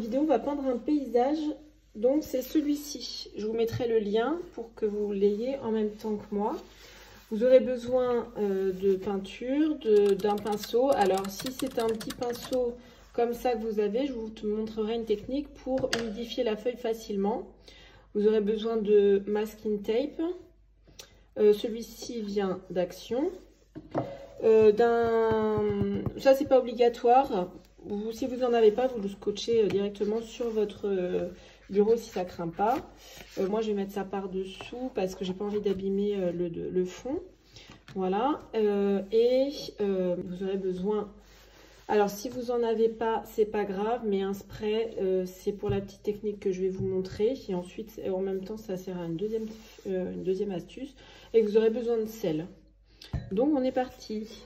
vidéo, on va peindre un paysage. Donc c'est celui-ci. Je vous mettrai le lien pour que vous l'ayez en même temps que moi. Vous aurez besoin de peinture, d'un pinceau. Alors si c'est un petit pinceau comme ça que vous avez, je vous montrerai une technique pour humidifier la feuille facilement. Vous aurez besoin de masking tape. Celui-ci vient d'Action. Ça c'est pas obligatoire. Si vous n'en avez pas, vous le scotchez directement sur votre bureau si ça craint pas. Moi je vais mettre ça par dessous parce que j'ai pas envie d'abîmer le fond. Voilà. Vous aurez besoin, alors si vous en avez pas, c'est pas grave, mais un spray, c'est pour la petite technique que je vais vous montrer. Et ensuite en même temps ça sert à une deuxième astuce. Et vous aurez besoin de sel. Donc on est parti.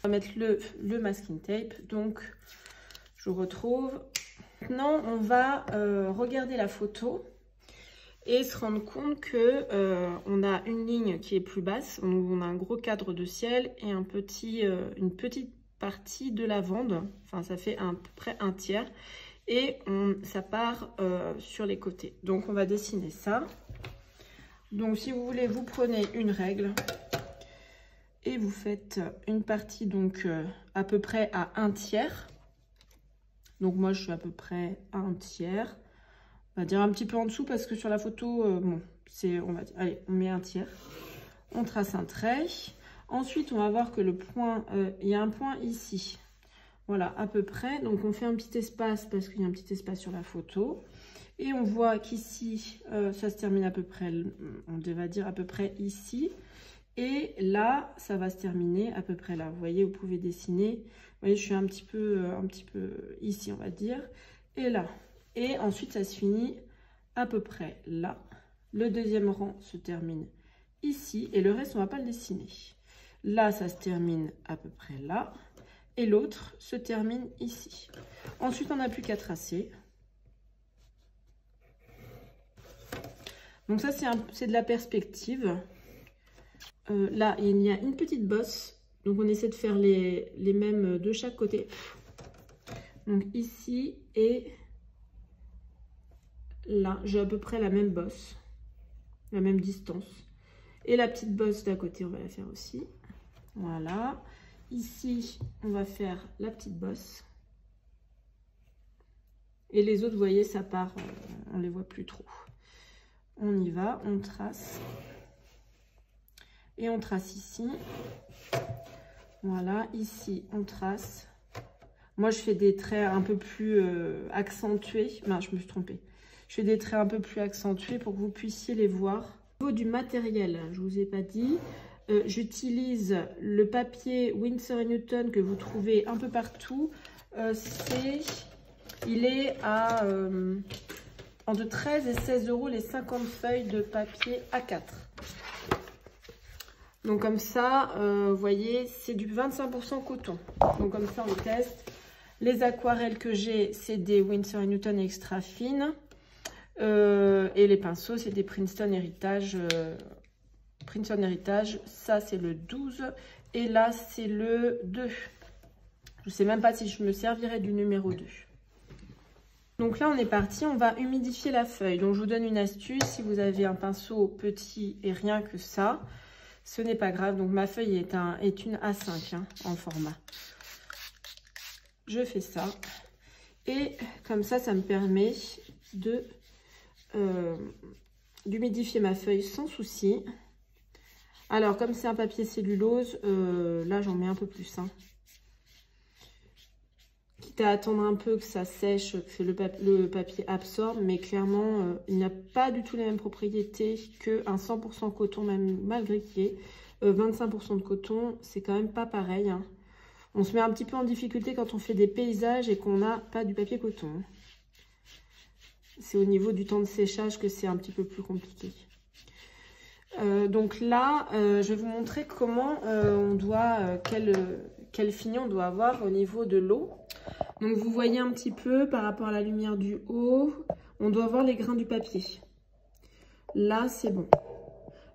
On va mettre le masking tape. Donc je vous retrouve. Maintenant on va regarder la photo et se rendre compte que on a une ligne qui est plus basse. On a un gros cadre de ciel et une petite partie de lavande. Enfin ça fait à peu près un tiers. Et ça part sur les côtés. Donc on va dessiner ça. Donc si vous voulez, vous prenez une règle et vous faites une partie donc à peu près à un tiers. Donc moi je suis à peu près à un tiers. On va dire un petit peu en dessous parce que sur la photo, bon, on va dire, allez, on met un tiers. On trace un trait. Ensuite on va voir que le point, il y a un point ici. Voilà, à peu près. Donc on fait un petit espace parce qu'il y a un petit espace sur la photo. Et on voit qu'ici, ça se termine à peu près, on va dire à peu près ici. Et là, ça va se terminer à peu près là. Vous voyez, vous pouvez dessiner. Vous voyez, je suis un petit peu ici, on va dire. Et là. Et ensuite, ça se finit à peu près là. Le deuxième rang se termine ici. Et le reste, on ne va pas le dessiner. Là, ça se termine à peu près là. Et l'autre se termine ici. Ensuite, on n'a plus qu'à tracer. Donc ça, c'est de la perspective. Là, il y a une petite bosse. Donc on essaie de faire les mêmes de chaque côté. Donc ici et là, j'ai à peu près la même bosse. La même distance. Et la petite bosse d'à côté, on va la faire aussi. Voilà. Ici, on va faire la petite bosse. Et les autres, vous voyez, ça part, on les voit plus trop. On y va, on trace. Et on trace ici. Voilà, ici, on trace. Moi, je fais des traits un peu plus accentués. Non, je me suis trompée. Je fais des traits un peu plus accentués pour que vous puissiez les voir. Au niveau du matériel, je ne vous ai pas dit, j'utilise le papier Winsor & Newton que vous trouvez un peu partout. Il est à entre 13 et 16 € les 50 feuilles de papier A4. Donc comme ça, vous voyez, c'est du 25% coton. Donc comme ça, on teste. Les aquarelles que j'ai, c'est des Winsor & Newton extra fines. Et les pinceaux, c'est des Princeton Heritage. Ça, c'est le 12. Et là, c'est le 2. Je ne sais même pas si je me servirai du numéro 2. Donc là, on est parti. On va humidifier la feuille. Donc, je vous donne une astuce. Si vous avez un pinceau petit et rien que ça, ce n'est pas grave. Donc, ma feuille est une A5 hein, en format. Je fais ça. Et comme ça, ça me permet d'humidifier ma feuille sans souci. Alors, comme c'est un papier cellulose, là, j'en mets un peu plus. Hein. Quitte à attendre un peu que ça sèche, que le papier absorbe. Mais clairement, il n'a pas du tout les mêmes propriétés qu'un 100% coton, même malgré qu'il y ait 25% de coton. C'est quand même pas pareil. Hein. On se met un petit peu en difficulté quand on fait des paysages et qu'on n'a pas du papier coton. C'est au niveau du temps de séchage que c'est un petit peu plus compliqué. Donc là, je vais vous montrer comment quel fini on doit avoir au niveau de l'eau. Donc vous voyez un petit peu par rapport à la lumière du haut, on doit voir les grains du papier. Là, c'est bon.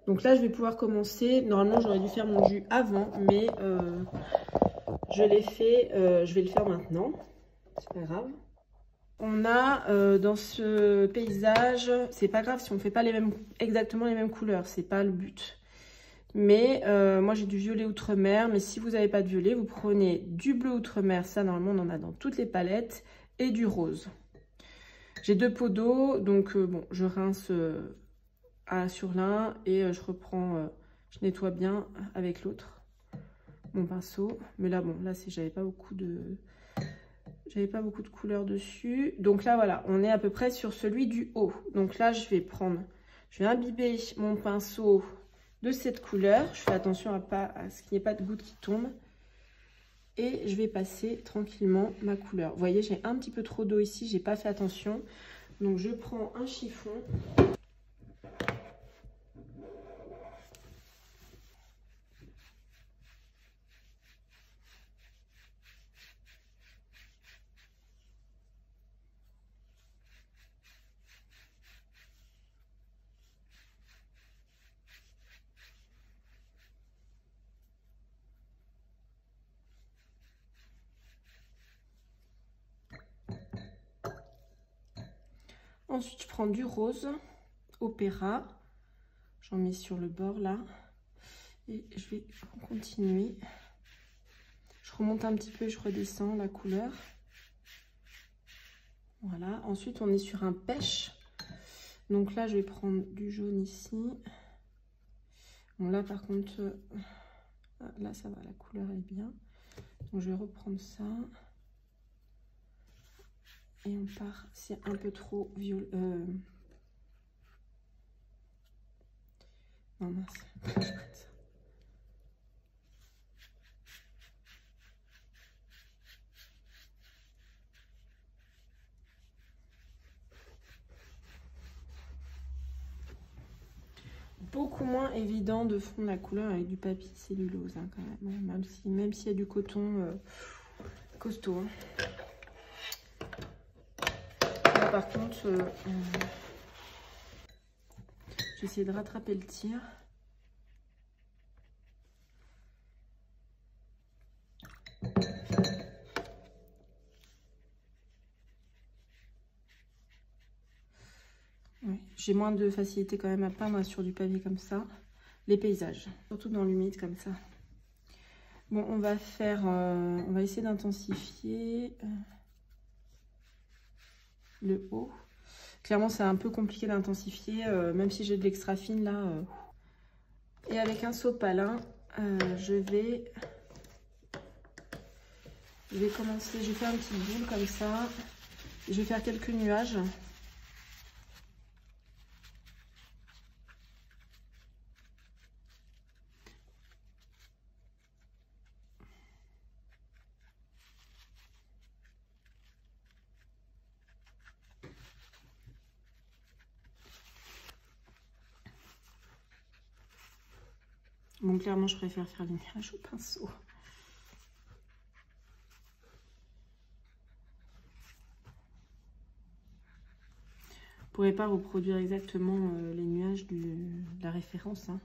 Donc là, je vais pouvoir commencer. Normalement, j'aurais dû faire mon jus avant, mais je l'ai fait. Je vais le faire maintenant. C'est pas grave. On a dans ce paysage, c'est pas grave si on ne fait pas exactement les mêmes couleurs, c'est pas le but. Mais moi j'ai du violet outre-mer, mais si vous n'avez pas de violet, vous prenez du bleu outre-mer, ça normalement on en a dans toutes les palettes, et du rose. J'ai 2 pots d'eau, donc bon, je rince sur l'un et je reprends, je nettoie bien avec l'autre, mon pinceau. Mais là bon, là j'avais pas beaucoup de couleurs dessus. Donc là voilà, on est à peu près sur celui du haut. Donc là je vais imbiber mon pinceau de cette couleur. Je fais attention à ce qu'il n'y ait pas de gouttes qui tombent. Et je vais passer tranquillement ma couleur. Vous voyez, j'ai un petit peu trop d'eau ici, j'ai pas fait attention. Donc je prends un chiffon. Ensuite, je prends du rose opéra. J'en mets sur le bord là. Et je vais continuer. Je remonte un petit peu, je redescends la couleur. Voilà. Ensuite, on est sur un pêche. Donc là, je vais prendre du jaune ici. Bon, là, par contre, là, ça va, la couleur est bien. Donc, je vais reprendre ça. Et on part, c'est un peu trop violet. Non, mince, je prête ça. Beaucoup moins évident de fondre la couleur avec du papier cellulose hein, quand même, même s'il y a du coton costaud. Hein. Là, par contre, j'ai essayé de rattraper le tir. Ouais, j'ai moins de facilité quand même à peindre sur du papier comme ça. Les paysages, surtout dans l'humide comme ça. Bon, on va essayer d'intensifier le haut. Clairement, c'est un peu compliqué d'intensifier, même si j'ai de l'extra fine là. Et avec un sopalin, je vais commencer, je vais faire une petite boule comme ça. Je vais faire quelques nuages. Bon, clairement, je préfère faire les nuages au pinceau. Vous ne pourrez pas reproduire exactement les nuages de la référence. Hein.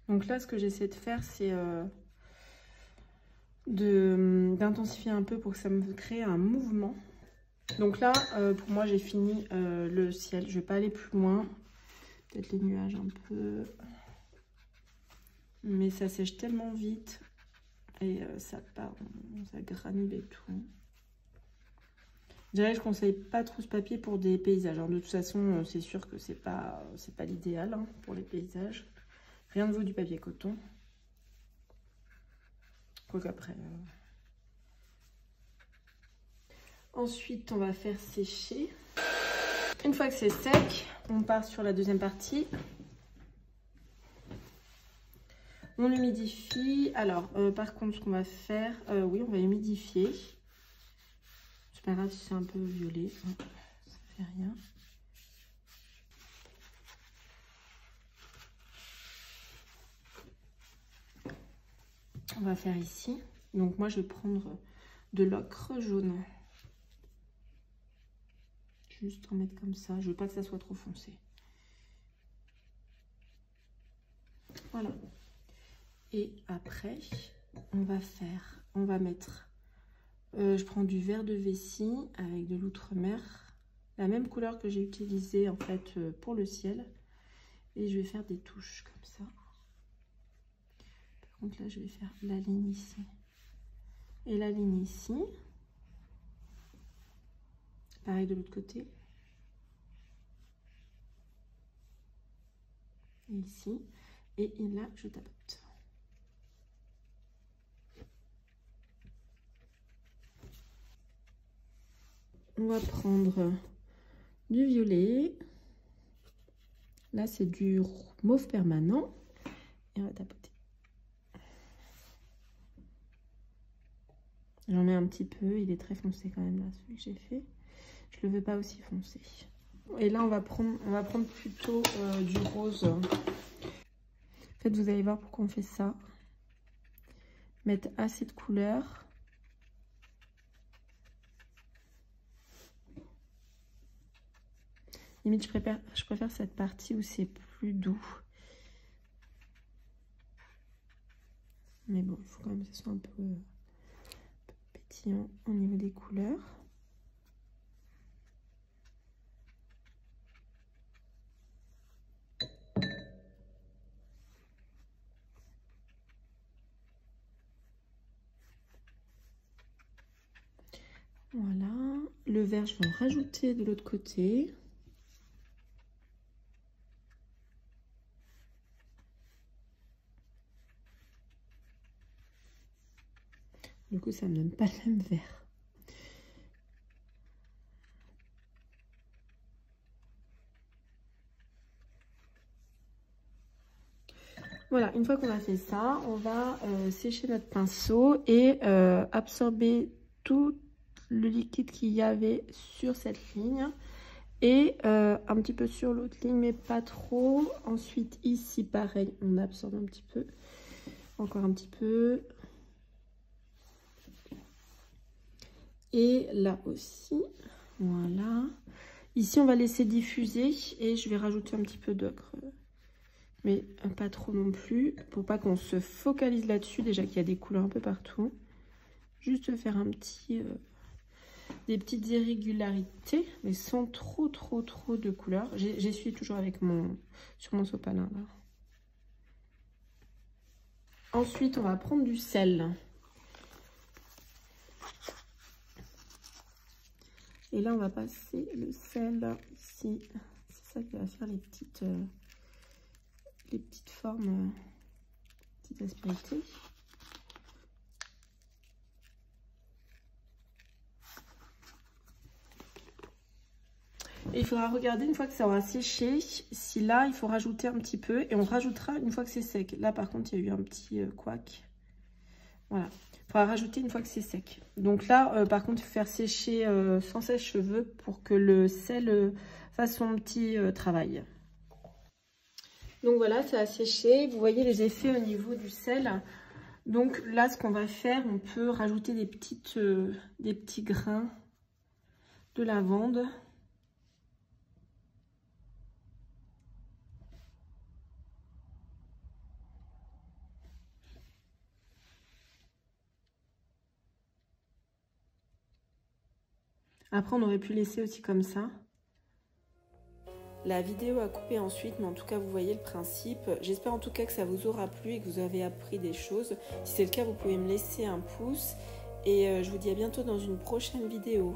Donc là, ce que j'essaie de faire, c'est d'intensifier un peu pour que ça me crée un mouvement. Donc là, pour moi, j'ai fini le ciel. Je ne vais pas aller plus loin. Peut-être les nuages un peu. Mais ça sèche tellement vite. Et ça part, ça granule et tout. Je dirais que je ne conseille pas trop ce papier pour des paysages. Alors, de toute façon, c'est sûr que c'est pas l'idéal hein, pour les paysages. Rien ne vaut du papier coton. Quoique après. Ensuite, on va faire sécher. Une fois que c'est sec, on part sur la deuxième partie. On humidifie. Alors, par contre, ce qu'on va faire, oui, on va humidifier. C'est pas grave si c'est un peu violet. Ça fait rien. on va faire ici. Donc moi je vais prendre de l'ocre jaune. Juste en mettre comme ça. Je veux pas que ça soit trop foncé. Voilà. Et après, on va mettre, je prends du vert de vessie avec de l'outre-mer, la même couleur que j'ai utilisée en fait pour le ciel. Et je vais faire des touches comme ça. Par contre là, je vais faire la ligne ici et la ligne ici. Pareil de l'autre côté. Et ici. Et là, je tapote. On va prendre du violet. Là, c'est du mauve permanent. Et on va tapoter. J'en mets un petit peu. Il est très foncé quand même, là, celui que j'ai fait. Je le veux pas aussi foncé. Et là, on va prendre plutôt du rose. En fait, vous allez voir pourquoi on fait ça. Mettre assez de couleurs. Limite, je préfère cette partie où c'est plus doux. Mais bon, il faut quand même que ce soit un peu pétillant au niveau des couleurs. Voilà. Le vert, je vais en rajouter de l'autre côté. Du coup, ça ne me donne pas le même vert. Voilà, une fois qu'on a fait ça, on va sécher notre pinceau et absorber tout le liquide qu'il y avait sur cette ligne. Et un petit peu sur l'autre ligne, mais pas trop. Ensuite, ici, pareil, on absorbe un petit peu. Encore un petit peu. Et là aussi, voilà. Ici, on va laisser diffuser et je vais rajouter un petit peu d'ocre. Mais pas trop non plus, pour pas qu'on se focalise là-dessus. Déjà qu'il y a des couleurs un peu partout. Juste faire un petit... des petites irrégularités, mais sans trop de couleurs. J'essuie toujours avec sur mon sopalin là. Ensuite, on va prendre du sel. Et là, on va passer le sel ici. C'est ça qui va faire les petites formes, petites aspérités. Et il faudra regarder une fois que ça aura séché, si là il faut rajouter un petit peu et on rajoutera une fois que c'est sec. Là par contre il y a eu un petit couac. Voilà, il faudra rajouter une fois que c'est sec. Donc là par contre il faut faire sécher sans sèche-cheveux pour que le sel fasse son petit travail. Donc voilà, ça a séché. Vous voyez les effets au niveau du sel. Donc là ce qu'on va faire, on peut rajouter des petits grains de lavande. Après, on aurait pu laisser aussi comme ça. La vidéo a coupé ensuite, mais en tout cas, vous voyez le principe. J'espère en tout cas que ça vous aura plu et que vous avez appris des choses. Si c'est le cas, vous pouvez me laisser un pouce. Et je vous dis à bientôt dans une prochaine vidéo.